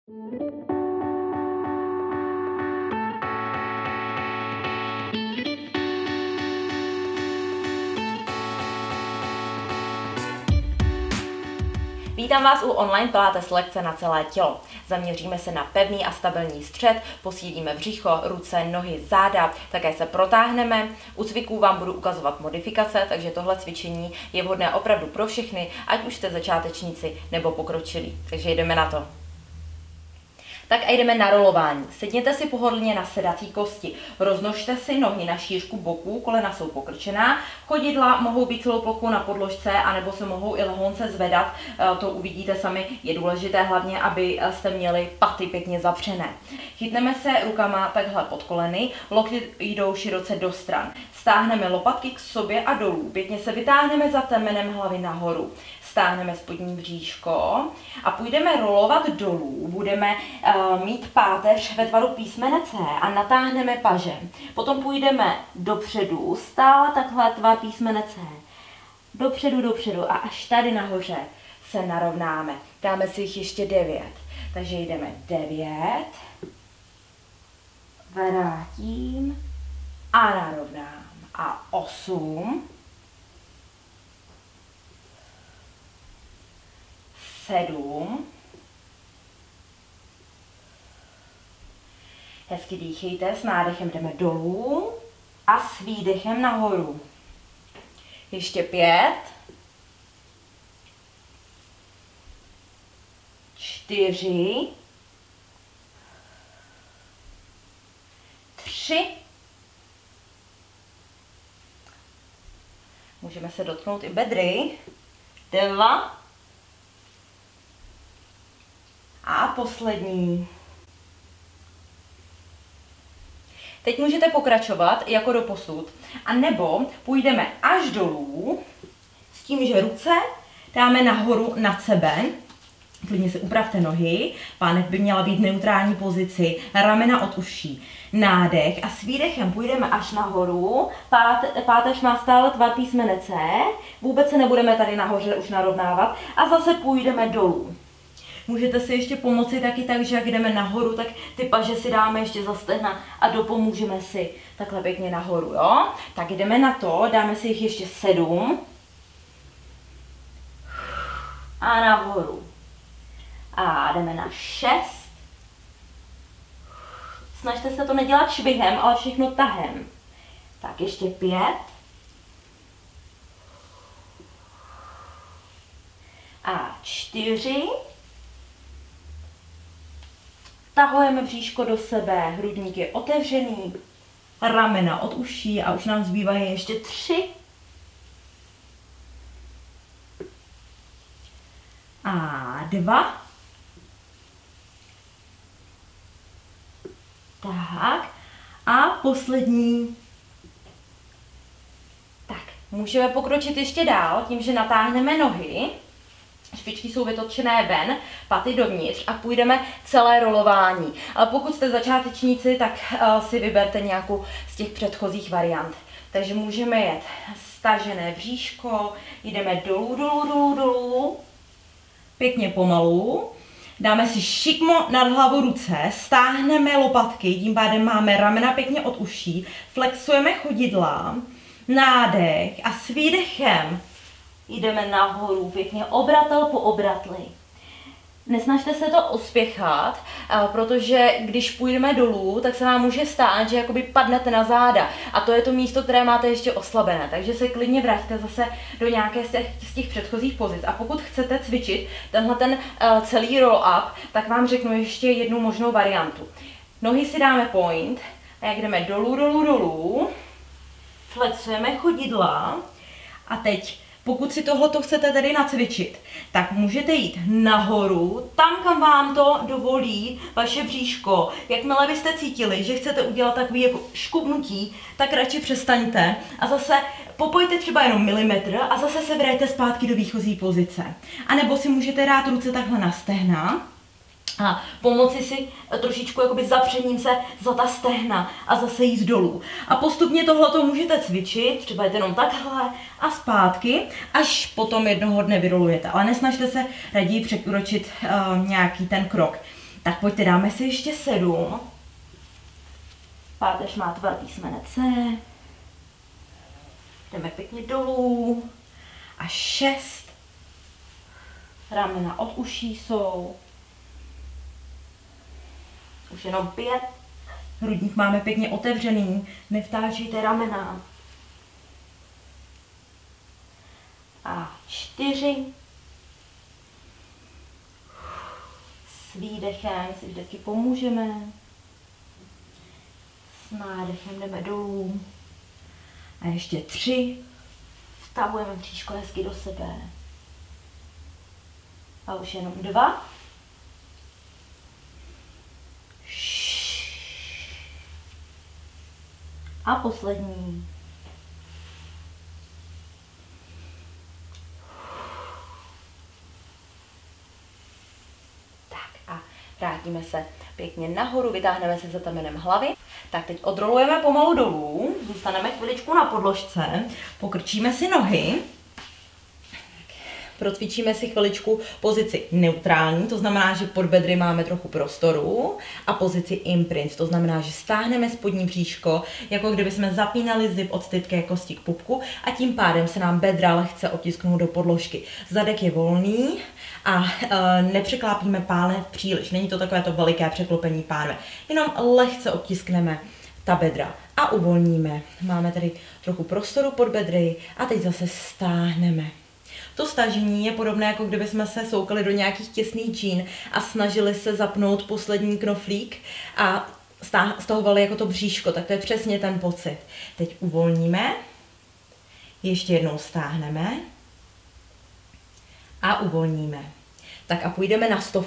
Vítám vás u online pilates lekce na celé tělo. Zaměříme se na pevný a stabilní střed, posílíme břicho, ruce, nohy, záda, také se protáhneme. U cviků vám budu ukazovat modifikace, takže tohle cvičení je vhodné opravdu pro všechny, ať už jste začátečníci nebo pokročilí. Takže jdeme na to. Tak a jdeme na rolování. Sedněte si pohodlně na sedací kosti. Roznožte si nohy na šířku boků, kolena jsou pokrčená. Chodidla mohou být celou plochou na podložce, anebo se mohou i lehonce zvedat. To uvidíte sami. Je důležité hlavně, aby jste měli paty pěkně zapřené. Chytneme se rukama takhle pod koleny, lokty jdou široce do stran. Stáhneme lopatky k sobě a dolů. Pěkně se vytáhneme za temenem hlavy nahoru. Stáhneme spodní bříško a půjdeme rolovat dolů. Budeme mít páteř ve tvaru písmene C a natáhneme paže. Potom půjdeme dopředu, stále takhle tvar písmene C. Dopředu a až tady nahoře se narovnáme. Dáme si jich ještě 9. Takže jdeme 9, vrátím a narovnám. A 8, 7, hezky dýchejte, s nádechem jdeme dolů a s výdechem nahoru. Ještě 5, 4, 3, můžeme se dotknout i bedry, 2, a poslední. Teď můžete pokračovat jako doposud, a nebo půjdeme až dolů s tím, že ruce dáme nahoru nad sebe. Klidně si upravte nohy, pánev by měla být v neutrální pozici, ramena od uší. Nádech a s výdechem půjdeme až nahoru, páteř má stále tvar písmene C, vůbec se nebudeme tady nahoře už narovnávat a zase půjdeme dolů. Můžete si ještě pomoci taky tak, že jak jdeme nahoru, tak ty paže si dáme ještě za stehna a dopomůžeme si takhle pěkně nahoru, jo? Tak jdeme na to, dáme si jich ještě 7 a nahoru. A jdeme na 6. Snažte se to nedělat švihem, ale všechno tahem. Tak ještě 5. A 4. Tahujeme bříško do sebe, hrudník je otevřený, ramena od uší a už nám zbývají ještě 3. A 2. Tak. A poslední. Tak, můžeme pokročit ještě dál tím, že natáhneme nohy. Špičky jsou vytočené ven, paty dovnitř a půjdeme celé rolování. Ale pokud jste začátečníci, tak si vyberte nějakou z těch předchozích variant. Takže můžeme jet stažené bříško, jdeme dolů, pěkně pomalu. Dáme si šikmo nad hlavu ruce, stáhneme lopatky, tím pádem máme ramena pěkně od uší, flexujeme chodidla, nádech a s výdechem jdeme nahoru, pěkně obratel po obratli. Nesnažte se to ospěchat, protože když půjdeme dolů, tak se vám může stát, že jakoby padnete na záda. A to je to místo, které máte ještě oslabené. Takže se klidně vraťte zase do nějaké z těch předchozích pozic. A pokud chcete cvičit tenhle ten celý roll-up, tak vám řeknu ještě jednu možnou variantu. Nohy si dáme point, a jak jdeme dolů, flexujeme chodidla a teď pokud si tohleto chcete tedy nacvičit, tak můžete jít nahoru, tam, kam vám to dovolí vaše bříško. Jakmile byste cítili, že chcete udělat takový jako škubnutí, tak radši přestaňte a zase popojte třeba jenom milimetr a zase se vrajte zpátky do výchozí pozice. A nebo si můžete dát ruce takhle na stehna a pomoci si trošičku jakoby zapřením se za ta stehna a zase jít dolů. A postupně tohleto můžete cvičit, třeba jít jenom takhle a zpátky, až potom jednoho dne vyrolujete. Ale nesnažte se raději překročit nějaký ten krok. Tak pojďte, dáme si ještě 7. Páteř má tvar písmene C. Jdeme pěkně dolů. A 6. Ramena od uší jsou. Už jenom 5. Hrudník máme pěkně otevřený. Nevtáčejte ramena. A 4. S výdechem si vždycky pomůžeme. S nádechem jdeme dolů. A ještě 3. Vtahujeme bříško hezky do sebe. A už jenom 2. A poslední. Tak a vrátíme se pěkně nahoru, vytáhneme se za temenem hlavy. Tak teď odrolujeme pomalu dolů, zůstaneme chviličku na podložce, pokrčíme si nohy. Procvičíme si chviličku pozici neutrální, to znamená, že pod bedry máme trochu prostoru, a pozici imprint, to znamená, že stáhneme spodní bříško, jako kdyby jsme zapínali zip od stytké kosti k pupku, a tím pádem se nám bedra lehce otisknou do podložky. Zadek je volný a nepřeklápíme pánev příliš, není to takové to veliké překlopení pánve, jenom lehce otiskneme ta bedra a uvolníme. Máme tady trochu prostoru pod bedry a teď zase stáhneme. To stažení je podobné, jako kdyby jsme se soukali do nějakých těsných džín a snažili se zapnout poslední knoflík a stahovali jako to bříško, tak to je přesně ten pocit. Teď uvolníme, ještě jednou stáhneme a uvolníme. Tak a půjdeme na 100.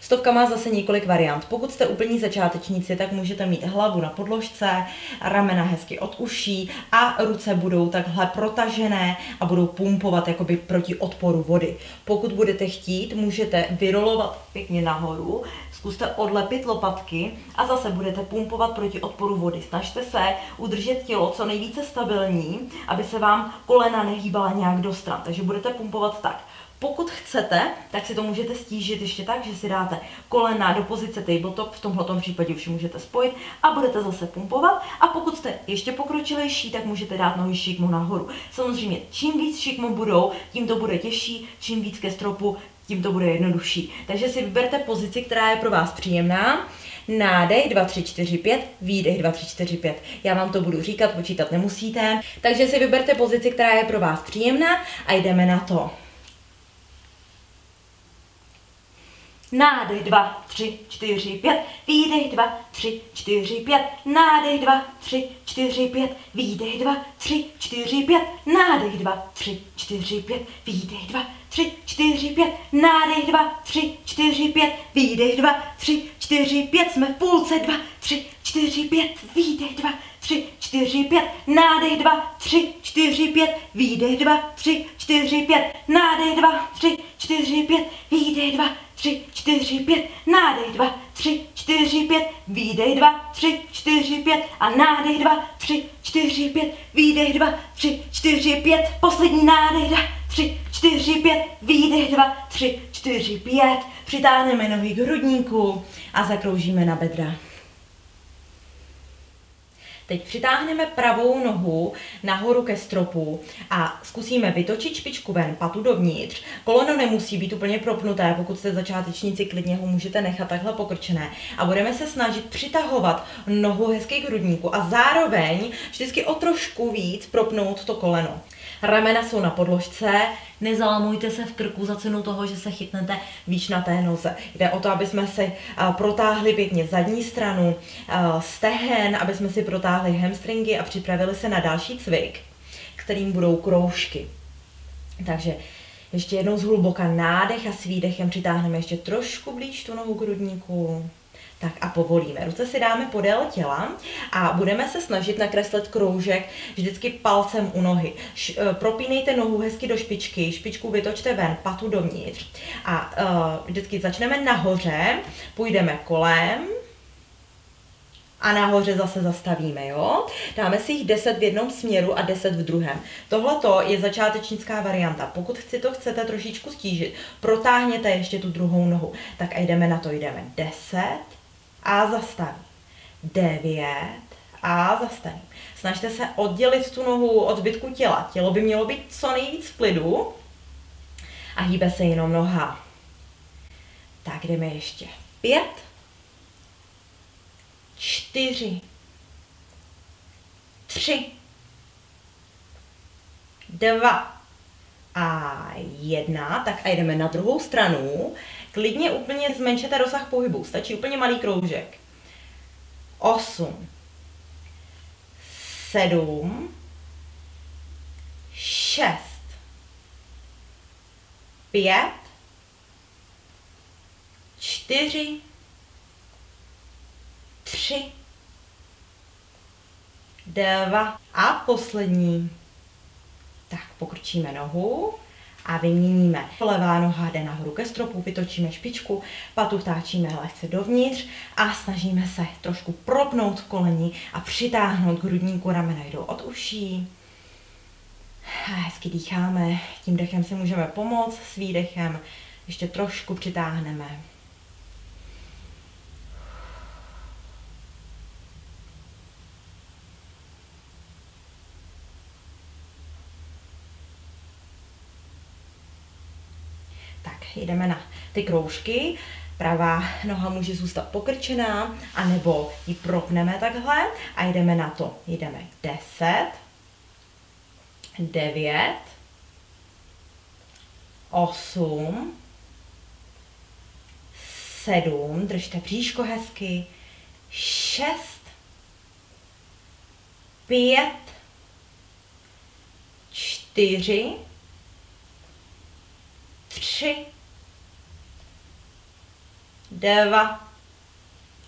100 má zase několik variant. Pokud jste úplní začátečníci, tak můžete mít hlavu na podložce, ramena hezky od uší a ruce budou takhle protažené a budou pumpovat jakoby proti odporu vody. Pokud budete chtít, můžete vyrolovat pěkně nahoru, zkuste odlepit lopatky a zase budete pumpovat proti odporu vody. Snažte se udržet tělo co nejvíce stabilní, aby se vám kolena nehýbala nějak do stran. Takže budete pumpovat tak. Pokud chcete, tak si to můžete stížit ještě tak, že si dáte kolena do pozice tabletop, v tomhletom případě už je můžete spojit a budete zase pumpovat. A pokud jste ještě pokročilejší, tak můžete dát nohy šikmo nahoru. Samozřejmě, čím víc šikmo budou, tím to bude těžší, čím víc ke stropu, tím to bude jednodušší. Takže si vyberte pozici, která je pro vás příjemná. Nádech 2, 3, 4, 5, výdech 2, 3, 4, 5. Já vám to budu říkat, počítat nemusíte. Takže si vyberte pozici, která je pro vás příjemná a jdeme na to. Nádech 2, 3, 4, 5, výdech 2, 3, 4, 5, nádech 2, 3, 4, 5, výdech 2, 3, 4, 5, nádech 2, 3, 4, 5, výdech 2, 3, 4, 5, nádech 2, 3, 4, 5, výdech 2, 3, 4, 5, jsme v půlce 2, 3, 4, 5, výdech 2, 3, 4, 5, nádech 2, 3, 4, 5, výdech 2, 3, 4, 5, nádech 2, 3, 4, 5, výdech 2, 3, 4, 5, nádech 2, 3, 4, 5, výdech 2, 3, 4, 5 a nádech 2, 3, 4, 5, výdech 2, 3, 4, 5, poslední nádech 2, 3, 4, 5, výdech 2, 3, 4, 5, přitáhneme nohy k hrudníku a zakroužíme na bedra. Teď přitáhneme pravou nohu nahoru ke stropu a zkusíme vytočit špičku ven, patu dovnitř. Koleno nemusí být úplně propnuté, pokud jste začátečníci, klidně ho můžete nechat takhle pokrčené. A budeme se snažit přitahovat nohu hezky k hrudníku a zároveň vždycky o trošku víc propnout to koleno. Ramena jsou na podložce, nezalamujte se v krku za cenu toho, že se chytnete výš na té noze. Jde o to, aby jsme si protáhli pěkně zadní stranu stehen, aby jsme si protáhli hamstringy a připravili se na další cvik, kterým budou kroužky. Takže ještě jednou zhluboka nádech a s výdechem přitáhneme ještě trošku blíž tu nohu k hrudníku. Tak a povolíme. Ruce si dáme podél těla a budeme se snažit nakreslit kroužek vždycky palcem u nohy. Propínejte nohu hezky do špičky, špičku vytočte ven, patu dovnitř. A vždycky začneme nahoře, půjdeme kolem A nahoře zase zastavíme, jo? Dáme si jich 10 v jednom směru a 10 v druhém. Tohle je začátečnická varianta. Pokud si to chcete trošičku stížit, protáhněte ještě tu druhou nohu. Tak a jdeme na to, jdeme 10 a zastavím. 9 a zastavím. Snažte se oddělit tu nohu od zbytku těla. Tělo by mělo být co nejvíc v klidu a hýbe se jenom noha. Tak jdeme ještě 5, 4, 3, 2 a 1. Tak a jdeme na druhou stranu. Klidně úplně zmenšete rozsah pohybu. Stačí úplně malý kroužek. 8, 7, 6, 5, 4, 3, 2 a poslední. Tak pokrčíme nohu a vyměníme. Levá noha jde nahoru ke stropu, vytočíme špičku, patu vtáčíme lehce dovnitř a snažíme se trošku propnout koleni a přitáhnout k hrudníku, ramena jdou od uší. A hezky dýcháme, tím dechem si můžeme pomoct, s výdechem ještě trošku přitáhneme. Jdeme na ty kroužky. Pravá noha může zůstat pokrčená, anebo ji propneme takhle a jdeme na to. Jdeme 10, 9, 8, 7, držte bříško hezky, 6, 5, 4, 3, 2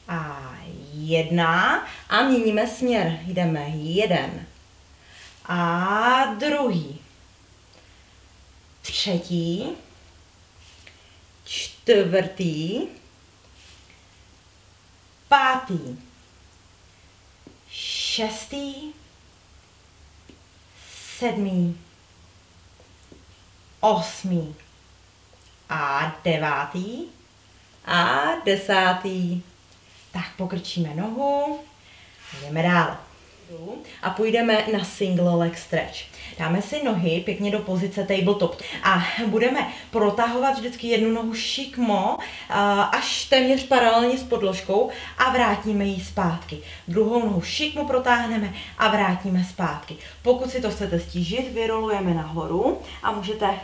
a 1 a měníme směr. Jdeme jeden a druhý, třetí, čtvrtý, pátý, šestý, sedmý, osmý a devátý a 10. Tak pokrčíme nohu, jdeme dál. A půjdeme na single leg stretch. Dáme si nohy pěkně do pozice tabletop a budeme protahovat vždycky jednu nohu šikmo až téměř paralelně s podložkou a vrátíme ji zpátky. Druhou nohu šikmo protáhneme a vrátíme zpátky. Pokud si to chcete stížit, vyrolujeme nahoru a můžete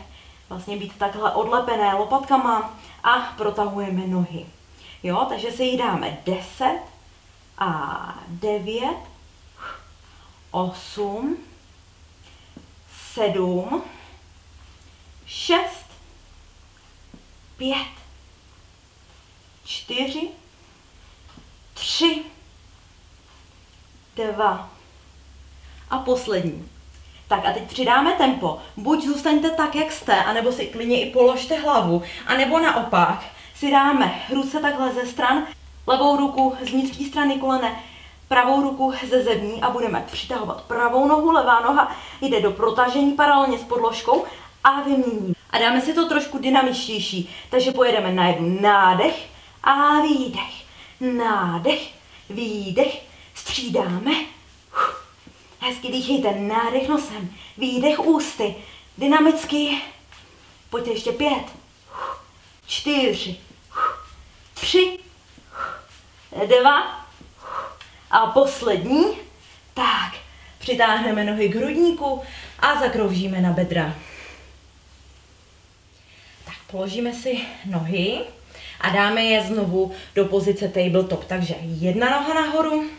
vlastně být takhle odlepené lopatkama a protahujeme nohy. Jo, takže si jich dáme 10 a 9, 8, 7, 6, 5, 4, 3, 2 a poslední. Tak a teď přidáme tempo. Buď zůstaňte tak, jak jste, anebo si klidně i položte hlavu, anebo naopak si dáme ruce takhle ze stran, levou ruku z vnitřní strany kolene, pravou ruku ze zevní a budeme přitahovat pravou nohu, levá noha jde do protažení paralelně s podložkou a vyměníme. A dáme si to trošku dynamičtější, takže pojedeme na jednu nádech a výdech, nádech, výdech, střídáme. Hezky dýchejte, nádech nosem, výdech ústy, dynamicky, pojďte ještě 5, 4, 3, 2 a poslední. Tak, přitáhneme nohy k hrudníku a zakroužíme na bedra. Tak, položíme si nohy a dáme je znovu do pozice tabletop. Takže jedna noha nahoru,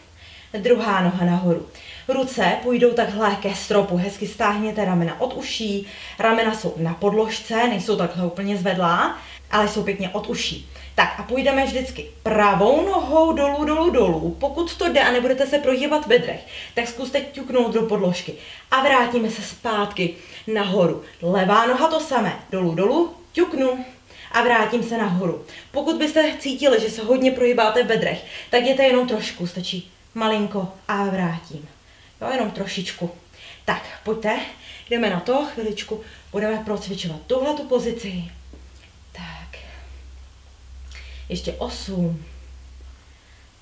druhá noha nahoru. Ruce půjdou takhle ke stropu, hezky stáhněte ramena od uší, ramena jsou na podložce, nejsou takhle úplně zvedlá, ale jsou pěkně od uší. Tak a půjdeme vždycky pravou nohou dolů, dolů, dolů. Pokud to jde a nebudete se prohýbat v bedrech, tak zkuste ťuknout do podložky a vrátíme se zpátky nahoru. Levá noha to samé, dolů, dolů, ťuknu a vrátím se nahoru. Pokud byste cítili, že se hodně prohýbáte v bedrech, tak jděte jenom trošku, stačí malinko a vrátím. Jo, jenom trošičku. Tak, pojďte, jdeme na to, chviličku, budeme procvičovat tuhletu pozici. Tak, ještě 8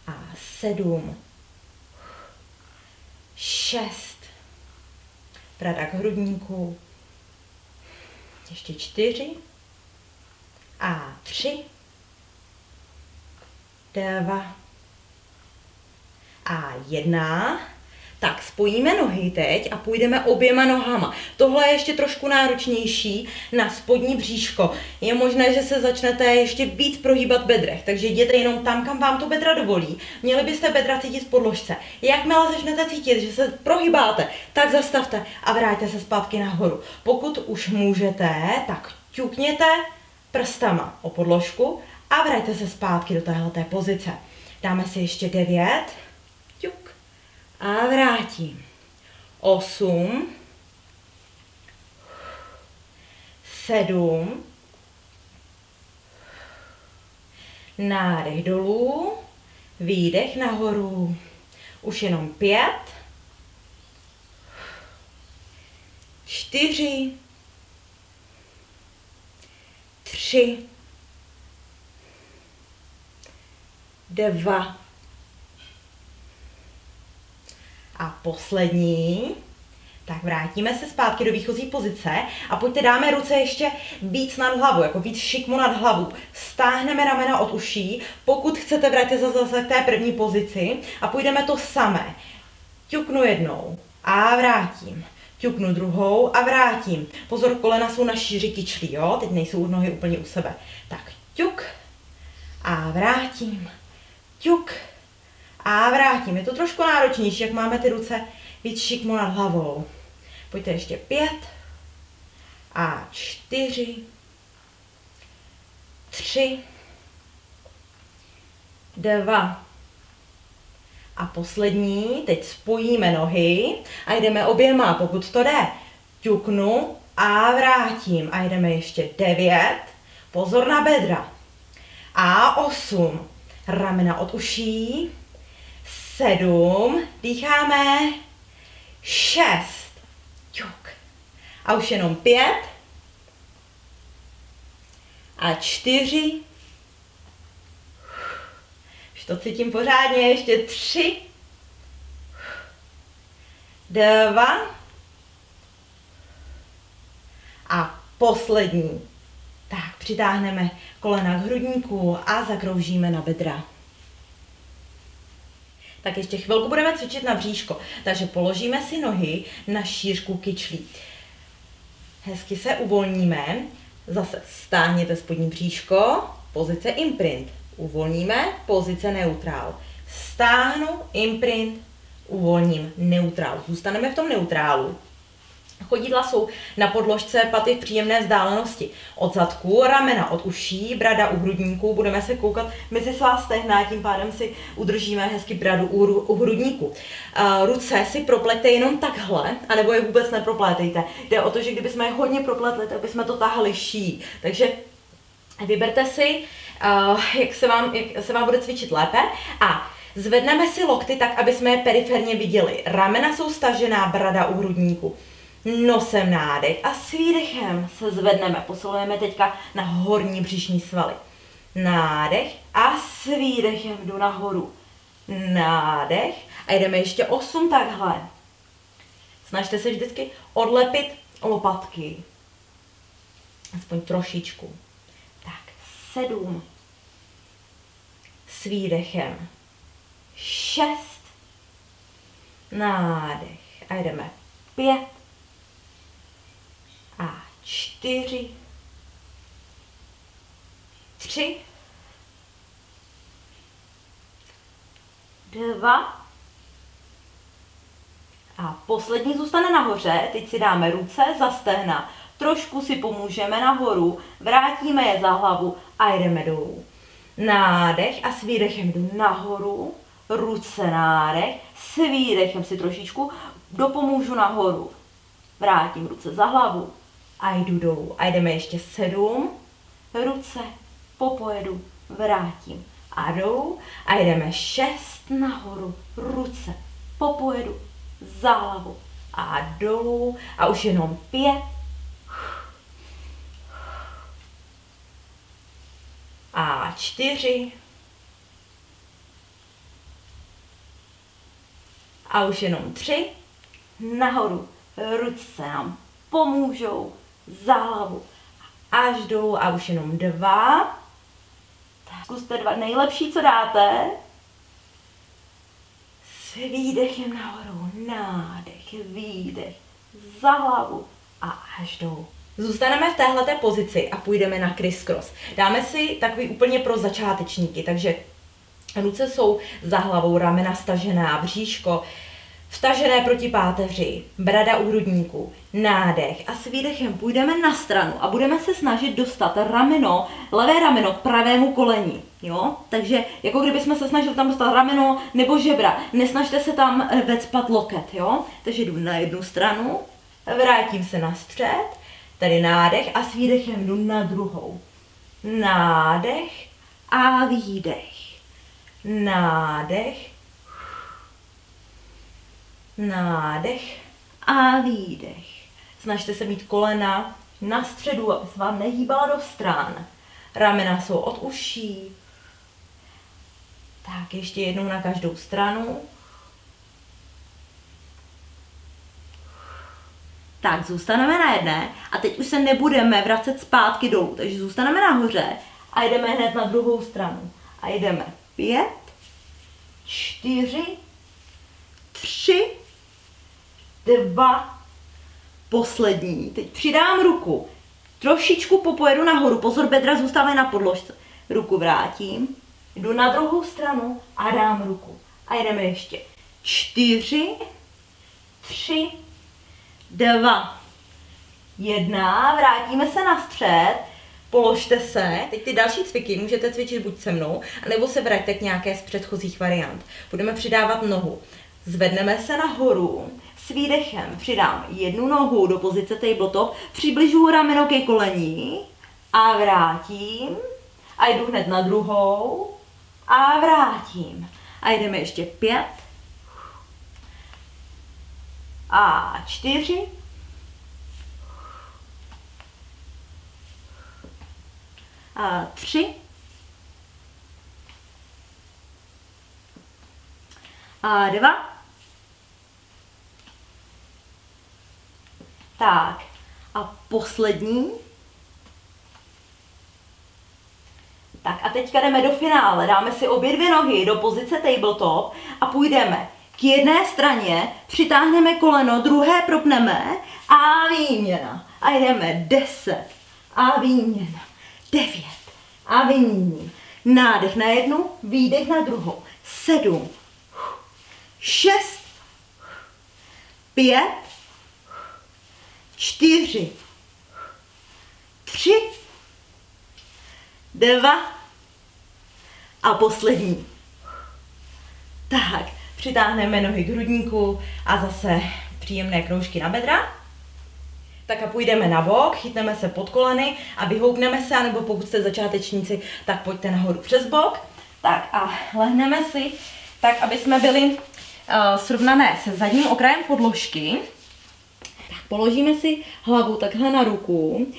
a 7, 6, brada k hrudníku, ještě 4 a 3, 2 a 1. Tak spojíme nohy teď a půjdeme oběma nohama. Tohle je ještě trošku náročnější na spodní bříško. Je možné, že se začnete ještě víc prohýbat v bedrech, takže jděte jenom tam, kam vám to bedra dovolí. Měli byste bedra cítit v podložce. Jakmile začnete cítit, že se prohýbáte, tak zastavte a vráťte se zpátky nahoru. Pokud už můžete, tak ťukněte prstama o podložku a vraťte se zpátky do téhleté pozice. Dáme si ještě 9. Ťuk. A vrátím. 8, 7, nádech dolů, výdech nahoru. Už jenom 5, 4, 3, 2 a poslední. Tak vrátíme se zpátky do výchozí pozice a pojďte dáme ruce ještě víc nad hlavu, jako víc šikmo nad hlavu. Stáhneme ramena od uší, pokud chcete vrátit se zase k té první pozici a půjdeme to samé. Ťuknu jednou a vrátím. Ťuknu druhou a vrátím. Pozor, kolena jsou na šíři kyčlí, jo? Teď nejsou nohy úplně u sebe. Tak ťuk a vrátím. Ťuk a vrátím. Je to trošku náročnější, jak máme ty ruce víc šikmo nad hlavou. Pojďte ještě 5 a 4, 3, 2 a poslední. Teď spojíme nohy a jdeme oběma, pokud to jde. Ťuknu a vrátím. A jdeme ještě 9. Pozor na bedra. A 8. Ramena od uší. 7. Dýcháme. 6. Ťuk. A už jenom 5. A 4. Už to cítím pořádně. Ještě 3. 2. A poslední. Tak, přitáhneme kolena k hrudníku a zakroužíme na bedra. Tak ještě chvilku budeme cvičit na bříško. Takže položíme si nohy na šířku kyčlí. Hezky se uvolníme. Zase stáhněte spodní bříško. Pozice imprint. Uvolníme. Pozice neutrál. Stáhnu, imprint, uvolním, neutrál. Zůstaneme v tom neutrálu. Chodidla jsou na podložce, paty v příjemné vzdálenosti od zadku, ramena od uší, brada u hrudníku, budeme se koukat mezi svá stehna, tím pádem si udržíme hezky bradu u hrudníku. Ruce si propleťte jenom takhle, anebo je vůbec neproplétejte. Jde o to, že kdybychom je hodně propletli, tak bychom to tahali ší. Takže vyberte si, jak se vám bude cvičit lépe a zvedneme si lokty tak, aby jsme je periferně viděli. Ramena jsou stažená, brada u hrudníku. Nosem nádech a s výdechem se zvedneme. Posilujeme teďka na horní břišní svaly. Nádech a s výdechem jdu nahoru. Nádech a jdeme ještě 8 takhle. Snažte se vždycky odlepit lopatky. Aspoň trošičku. Tak, 7. S výdechem. 6. Nádech. A jdeme 5. A 4, 3, 2 a poslední zůstane nahoře. Teď si dáme ruce za stehna, trošku si pomůžeme nahoru, vrátíme je za hlavu a jdeme dolů. Nádech a s výdechem jdu nahoru, ruce nádech, s výdechem si trošičku dopomůžu nahoru. Vrátím ruce za hlavu a jdu dolů. A jdeme ještě 7. Ruce, popojedu, vrátím a dolů a jdeme 6 nahoru, ruce po pojedu, za hlavu a dolů a už jenom 5. A 4. A už jenom 3. Nahoru, ruce nám pomůžou, za hlavu až dolů a už jenom 2. Tak zkuste 2, nejlepší, co dáte. S výdechem nahoru, nádech, výdech, za hlavu a až dolů. Zůstaneme v téhleté pozici a půjdeme na criss-cross. Dáme si takový úplně pro začátečníky, takže ruce jsou za hlavou, ramena stažená, bříško vtažené proti páteři, brada u hrudníku, nádech a s výdechem půjdeme na stranu a budeme se snažit dostat rameno, levé rameno k pravému koleni, jo? Takže jako kdybychom se snažili tam dostat rameno nebo žebra, nesnažte se tam vecpat loket, jo? Takže jdu na jednu stranu, vrátím se na střed, tady nádech a s výdechem jdu na druhou. Nádech a výdech. Nádech. Nádech a výdech. Snažte se mít kolena na středu, aby se vám nehýbala do stran. Ramena jsou od uší. Tak ještě jednou na každou stranu. Tak zůstaneme na jedné a teď už se nebudeme vracet zpátky dolů, takže zůstaneme nahoře a jdeme hned na druhou stranu. A jdeme 5, 4, 3, 2, poslední. Teď přidám ruku, trošičku popojedu nahoru, pozor, bedra zůstávají na podložce. Ruku vrátím, jdu na druhou stranu a dám ruku. A jdeme ještě 4, 3, 2, 1, vrátíme se na střed, položte se, teď ty další cviky můžete cvičit buď se mnou, nebo se vraťte k nějaké z předchozích variant. Budeme přidávat nohu, zvedneme se nahoru, s výdechem přidám jednu nohu do pozice tabletop, přibližuji rameno ke kolení a vrátím a jdu hned na druhou a vrátím. A jdeme ještě 5 a 4 a 3 a 2. Tak a poslední. Tak a teďka jdeme do finále. Dáme si obě dvě nohy do pozice tabletop a půjdeme k jedné straně, přitáhneme koleno, druhé propneme a výměna. A jdeme 10 a výměna. 9 a vyměním. Nádech na jednu, výdech na druhou. 7, 6, 5, 4, 3, 2 a poslední. Tak, přitáhneme nohy k hrudníku a zase příjemné kroužky na bedra. Tak a půjdeme na bok, chytneme se pod koleny a vyhoupneme se, nebo pokud jste začátečníci, tak pojďte nahoru přes bok. Tak a lehneme si tak, aby jsme byli srovnané se zadním okrajem podložky. Tak položíme si hlavu takhle na ruku,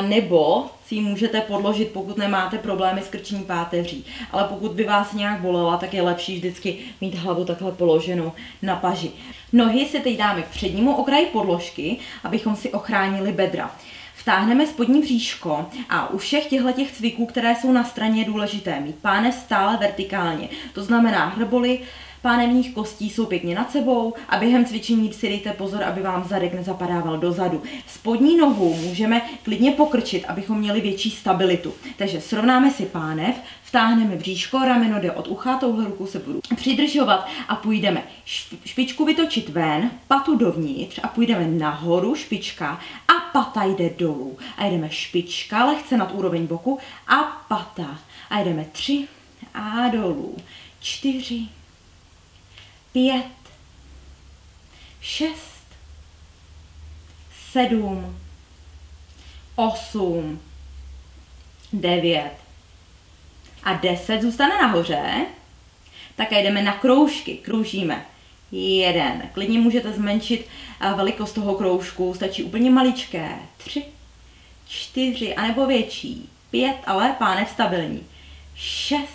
nebo si ji můžete podložit, pokud nemáte problémy s krční páteří. Ale pokud by vás nějak bolela, tak je lepší vždycky mít hlavu takhle položenou na paži. Nohy si teď dáme k přednímu okraji podložky, abychom si ochránili bedra. Vtáhneme spodní bříško a u všech těchto cviků, které jsou na straně, je důležité mít pánev stále vertikálně. To znamená hrboly pánevních kostí jsou pěkně nad sebou a během cvičení si dejte pozor, aby vám zadek nezapadával dozadu. Spodní nohu můžeme klidně pokrčit, abychom měli větší stabilitu. Takže srovnáme si pánev, vtáhneme bříško, rameno jde od ucha, touhle rukou se budu přidržovat a půjdeme špičku vytočit ven, patu dovnitř a půjdeme nahoru, špička a pata jde dolů. A jdeme špička lehce nad úroveň boku a pata. A jdeme 3 a dolů, 4, 5, 6, 7, 8, 9 a 10 zůstane nahoře. Tak a jdeme na kroužky. Kroužíme 1. Klidně můžete zmenšit velikost toho kroužku, stačí úplně maličké. 3, 4, anebo větší. 5, ale pánev stabilní. 6,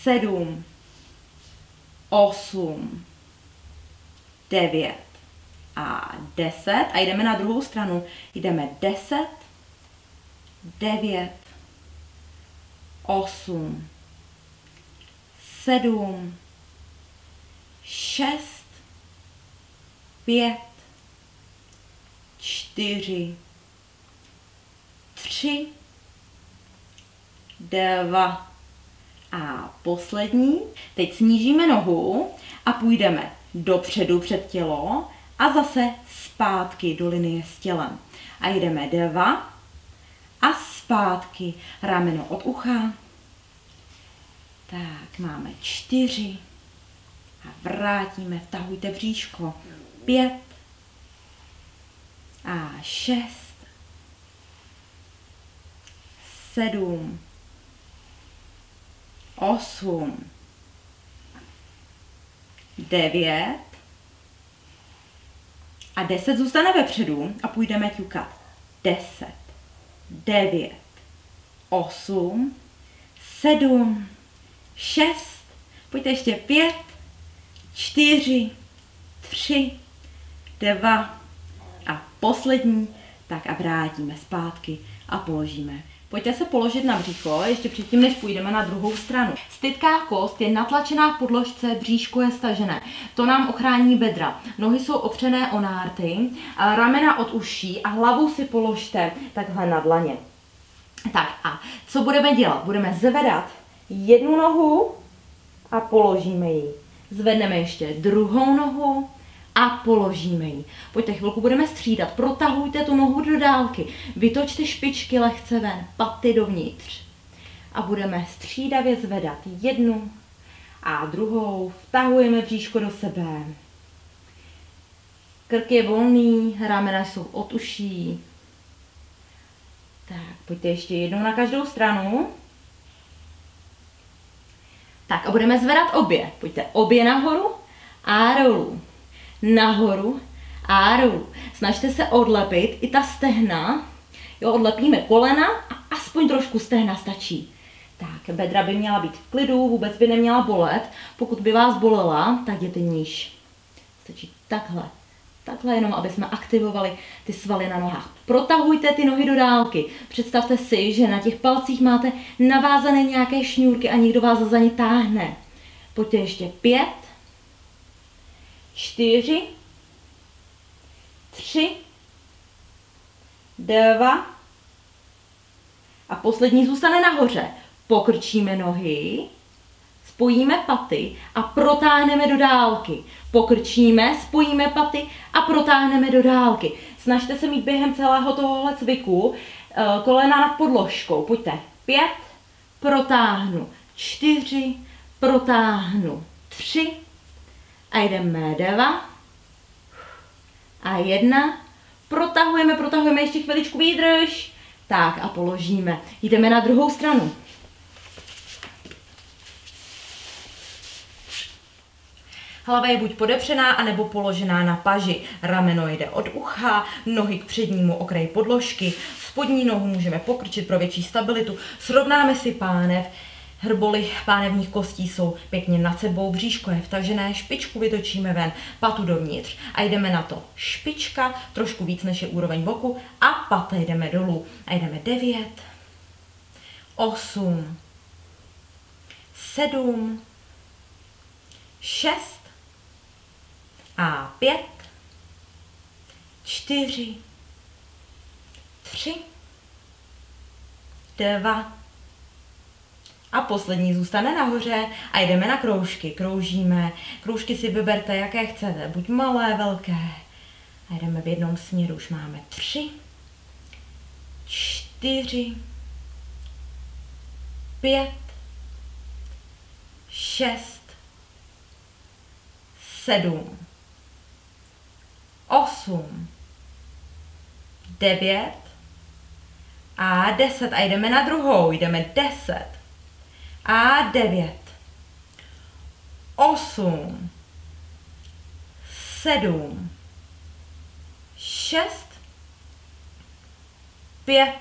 7, 8, 9 a 10. A jdeme na druhou stranu. Jdeme 10, 9, 8, 7, 6, 5, 4, 3, 2 a poslední. Teď snížíme nohu a půjdeme dopředu před tělo a zase zpátky do linie s tělem. A jdeme 2 a zpátky rameno od ucha. Tak, máme 4 a vrátíme, vtahujte bříško. 5 a 6, 7, 8, 9 a 10 zůstane vepředu a půjdeme ťukat. 10, 9, 8, 7, 6, pojďte ještě 5, 4, 3, 2 a poslední, tak a vrátíme zpátky a položíme. Pojďte se položit na břicho, ještě předtím, než půjdeme na druhou stranu. Stytká kost je natlačená v podložce, bříško je stažené. To nám ochrání bedra. Nohy jsou opřené o nárty, ramena od uší a hlavu si položte takhle na dlaně. Tak a co budeme dělat? Budeme zvedat jednu nohu a položíme ji. Zvedneme ještě druhou nohu a položíme ji. Pojďte, chvilku budeme střídat. Protahujte tu nohu do dálky. Vytočte špičky lehce ven, paty dovnitř. A budeme střídavě zvedat jednu a druhou. Vtahujeme bříško do sebe. Krk je volný, ramena jsou od uší. Tak, pojďte ještě jednou na každou stranu. Tak a budeme zvedat obě. Pojďte obě nahoru a dolů. Nahoru a dolů. Snažte se odlepit i ta stehna. Jo, odlepíme kolena a aspoň trošku stehna stačí. Tak, bedra by měla být v klidu, vůbec by neměla bolet. Pokud by vás bolela, tak jděte níž. Stačí takhle. Takhle jenom, aby jsme aktivovali ty svaly na nohách. Protahujte ty nohy do dálky. Představte si, že na těch palcích máte navázané nějaké šňůrky a někdo vás za ně táhne. Pojďte ještě 5, 4, 3, 2 a poslední zůstane nahoře. Pokrčíme nohy, spojíme paty a protáhneme do dálky. Pokrčíme, spojíme paty a protáhneme do dálky. Snažte se mít během celého tohohle cviku kolena nad podložkou. Pojďte. 5, protáhnu. 4, protáhnu. 3 a jdeme 2 a 1. Protahujeme, ještě chviličku výdrž. Tak a položíme. Jdeme na druhou stranu. Hlava je buď podepřená, anebo položená na paži. Rameno jde od ucha, nohy k přednímu okraji podložky. Spodní nohu můžeme pokrčit pro větší stabilitu. Srovnáme si pánev. Hrboly pánevních kostí jsou pěkně nad sebou, bříško je vtažené, špičku vytočíme ven, patu dovnitř a jdeme na to. Špička, trošku víc než je úroveň boku a pata jdeme dolů. A jdeme 9, 8, 7, 6 a 5, 4, 3, 2 a poslední zůstane nahoře a jdeme na kroužky. Kroužíme. Kroužky si vyberte, jaké chcete. Buď malé, velké. A jdeme v jednom směru. Už máme 3, 4, 5, 6, 7, 8, 9 a 10 a jdeme na druhou, jdeme 10 a 9, 8, 7, 6, 5,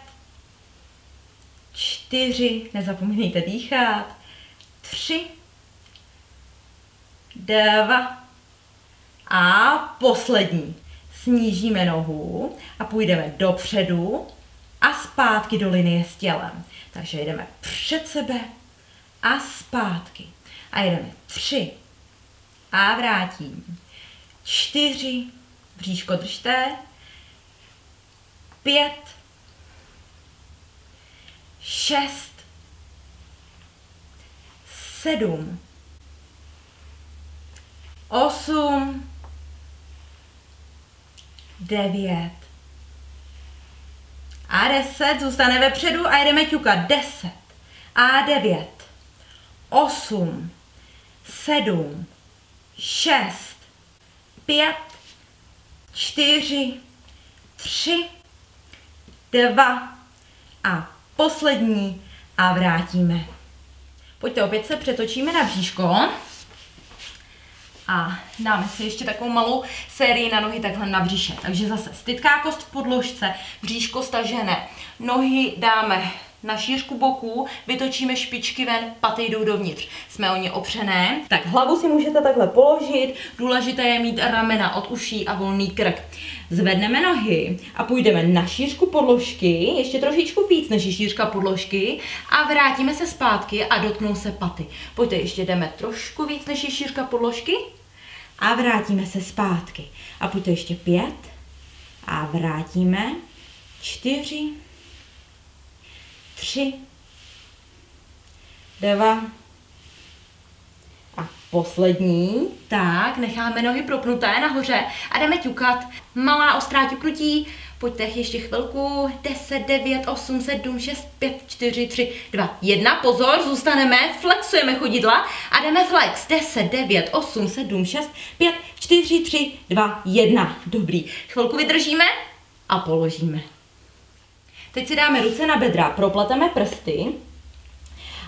4, nezapomeňte dýchat, 3, 2 a poslední. Snížíme nohu a půjdeme dopředu a zpátky do linie s tělem. Takže jdeme před sebe a zpátky. A jdeme 3 a vrátím. 4, bříško držte. 5, 6, 7, 8, 9 a 10, zůstane vepředu a jdeme ťukat 10 a 9, 8, 7, 6, 5, 4, 3, 2 a poslední a vrátíme. Pojďte, opět se přetočíme na bříško. A dáme si ještě takovou malou sérii na nohy takhle na břiše. Takže zase stytká kost v podložce, bříško stažené. Nohy dáme na šířku boků, vytočíme špičky ven, paty jdou dovnitř. Jsme o ně opřené. Tak hlavu si můžete takhle položit, důležité je mít ramena od uší a volný krk. Zvedneme nohy a půjdeme na šířku podložky, ještě trošičku víc než je šířka podložky a vrátíme se zpátky a dotknou se paty. Pojďte, ještě jdeme trošku víc než je šířka podložky a vrátíme se zpátky. A pojďte ještě 5 a vrátíme 4, 3, 2 a poslední. Tak, necháme nohy propnuté nahoře a jdeme ťukat. Malá ostrá ťuknutí. Pojďte ještě chvilku. 10, 9, 8, 7, 6, 5, 4, 3, 2, 1. Pozor, zůstaneme, flexujeme chodidla a jdeme flex. 10, 9, 8, 7, 6, 5, 4, 3, 2, 1. Dobrý. Chvilku vydržíme a položíme. Teď si dáme ruce na bedra, propleteme prsty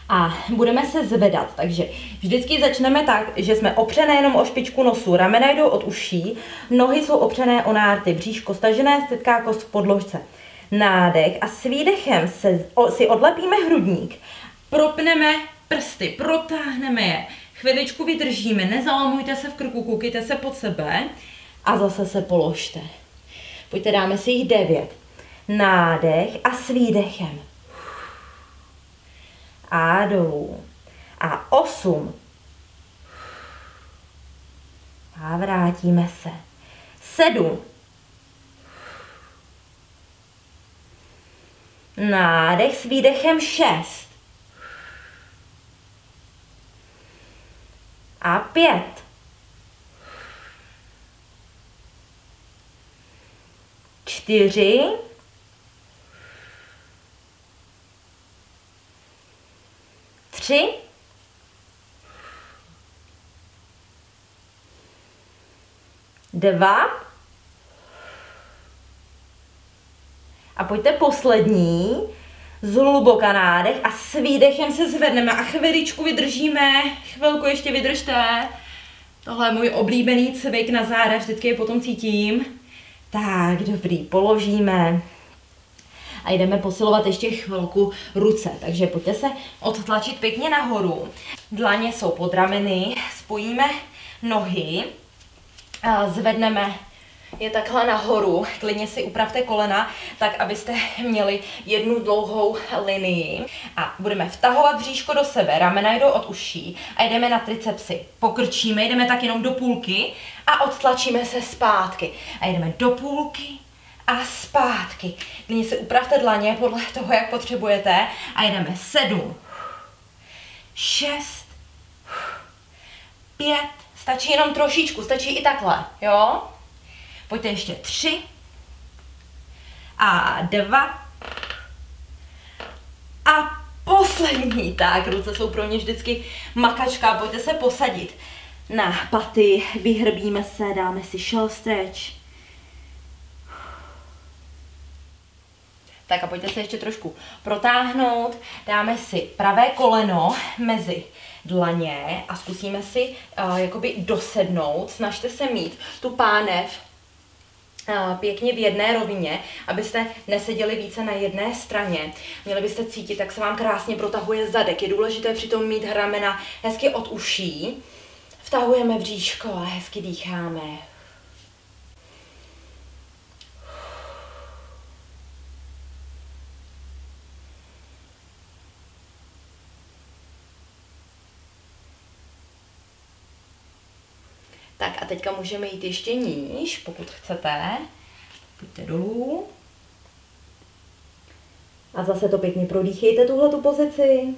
a budeme se zvedat. Takže vždycky začneme tak, že jsme opřené jenom o špičku nosu, ramena jdou od uší, nohy jsou opřené o nárty, bříško stažené, stytká kost v podložce. Nádech a s výdechem si odlepíme hrudník, propneme prsty, protáhneme je, chviličku vydržíme, nezalamujte se v krku, koukejte se pod sebe a zase se položte. Pojďte, dáme si jich 9. Nádech a s výdechem. A dolů. A 8. A vrátíme se. 7. Nádech s výdechem 6. A 5. 4. 3, 2 a pojďte poslední, zhluboka nádech a s výdechem se zvedneme a chviličku vydržíme, chvilku ještě vydržte. Tohle je můj oblíbený cvik na záda, vždycky je potom cítím. Tak, dobrý, položíme. A jdeme posilovat ještě chvilku ruce. Takže pojďte se odtlačit pěkně nahoru. Dlaně jsou pod rameny, spojíme nohy, zvedneme je takhle nahoru. Klidně si upravte kolena, tak abyste měli jednu dlouhou linii. A budeme vtahovat bříško do sebe, ramena jdou od uší a jdeme na tricepsy. Pokrčíme, jdeme tak jenom do půlky a odtlačíme se zpátky. A jdeme do půlky a zpátky. Klidně si upravte dlaně podle toho, jak potřebujete. A jdeme 7, 6, 5, stačí jenom trošičku, stačí i takhle, jo? Pojďte ještě 3 a 2 a poslední. Tak, ruce jsou pro mě vždycky makačka, pojďte se posadit na paty, vyhrbíme se, dáme si shell stretch. Tak a pojďte se ještě trošku protáhnout. Dáme si pravé koleno mezi dlaně a zkusíme si jakoby dosednout. Snažte se mít tu pánev pěkně v jedné rovině, abyste neseděli více na jedné straně. Měli byste cítit, jak se vám krásně protahuje zadek. Je důležité přitom mít ramena hezky od uší. Vtahujeme bříško a hezky dýcháme. Tak a teďka můžeme jít ještě níž, pokud chcete. Pojďte dolů. A zase to pěkně prodýchejte, tuhletu pozici.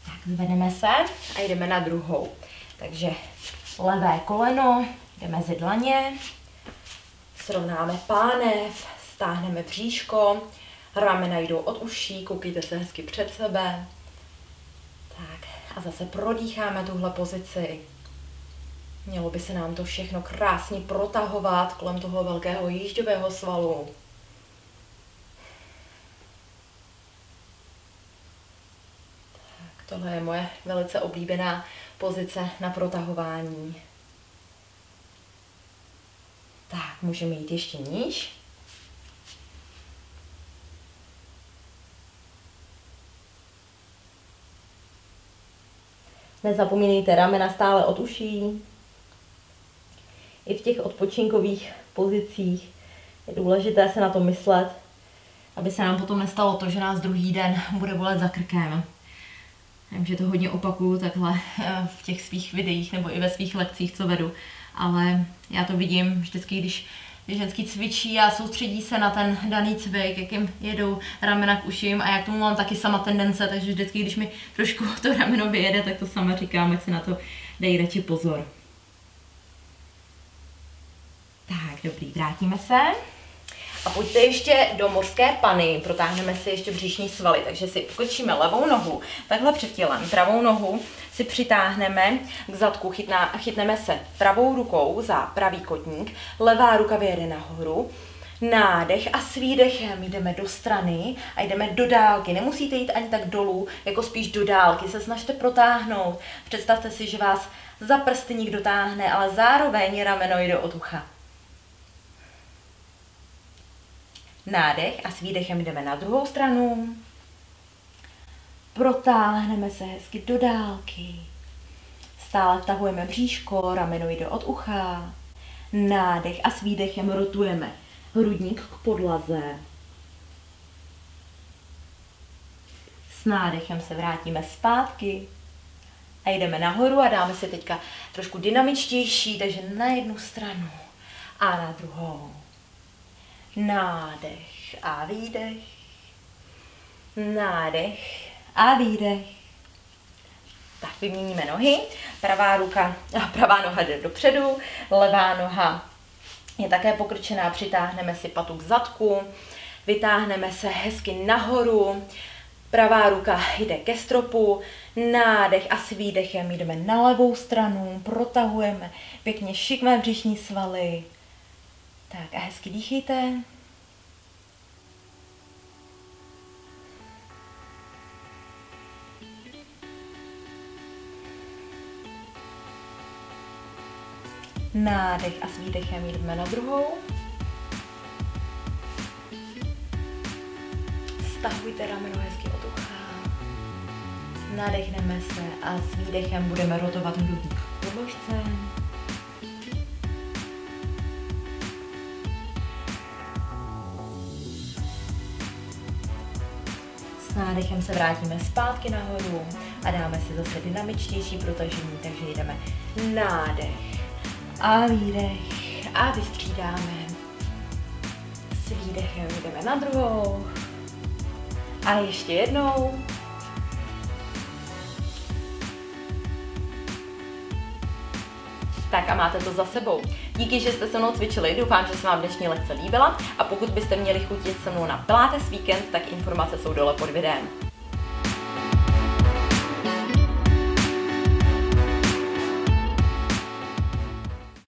Tak, zvedneme se a jdeme na druhou. Takže levé koleno jde mezi dlaně, srovnáme pánev, stáhneme bříško, ramena jdou od uší, koukejte se hezky před sebe. Tak a zase prodýcháme tuhle pozici. Mělo by se nám to všechno krásně protahovat kolem toho velkého jížďového svalu. Tak, tohle je moje velice oblíbená pozice na protahování. Tak, můžeme jít ještě níž. Nezapomínejte ramena stále od uší. I v těch odpočinkových pozicích je důležité se na to myslet, aby se nám potom nestalo to, že nás druhý den bude bolet za krkem. Vím, že to hodně opakuju takhle v těch svých videích nebo i ve svých lekcích, co vedu, ale já to vidím vždycky, když ženský cvičí a soustředí se na ten daný cvik, jak jim jedou ramena k uším a já k tomu mám taky sama tendence, takže vždycky, když mi trošku to rameno vyjede, tak to sama říkám, ať si na to dej radši pozor. Tak, dobrý, vrátíme se. A pojďte ještě do mořské pany, protáhneme si ještě břišní svaly, takže si pokočíme levou nohu takhle před tělem, pravou nohu si přitáhneme k zadku, chytneme se pravou rukou za pravý kotník, levá ruka vyjede nahoru, nádech a s výdechem jdeme do strany a jdeme do dálky. Nemusíte jít ani tak dolů, jako spíš do dálky, se snažte protáhnout. Představte si, že vás za prsty někdo táhne, ale zároveň rameno jde od ucha. Nádech a s výdechem jdeme na druhou stranu. Protáhneme se hezky do dálky. Stále vtahujeme bříško, rameno jde od ucha. Nádech a s výdechem rotujeme hrudník k podlaze. S nádechem se vrátíme zpátky a jdeme nahoru a dáme si teďka trošku dynamičtější, takže na jednu stranu a na druhou. Nádech a výdech, nádech a výdech. Tak vyměníme nohy, pravá noha jde dopředu, levá noha je také pokrčená, přitáhneme si patu k zadku, vytáhneme se hezky nahoru, pravá ruka jde ke stropu, nádech a s výdechem jdeme na levou stranu, protahujeme pěkně šikmé břišní svaly. Tak a hezky dýchejte. Nádech a s výdechem jdeme na druhou. Stahujte rameno hezky od ucha. Nadechneme se a s výdechem budeme rotovat hrudník k podložce. S nádechem se vrátíme zpátky nahoru a dáme si zase dynamičtější protažení, takže jdeme nádech a výdech a vystřídáme. S výdechem jdeme na druhou a ještě jednou. Tak a máte to za sebou. Díky, že jste se mnou cvičili, doufám, že se vám dnešní lekce líbila a pokud byste měli chutit se mnou na Pilates Weekend, tak informace jsou dole pod videem.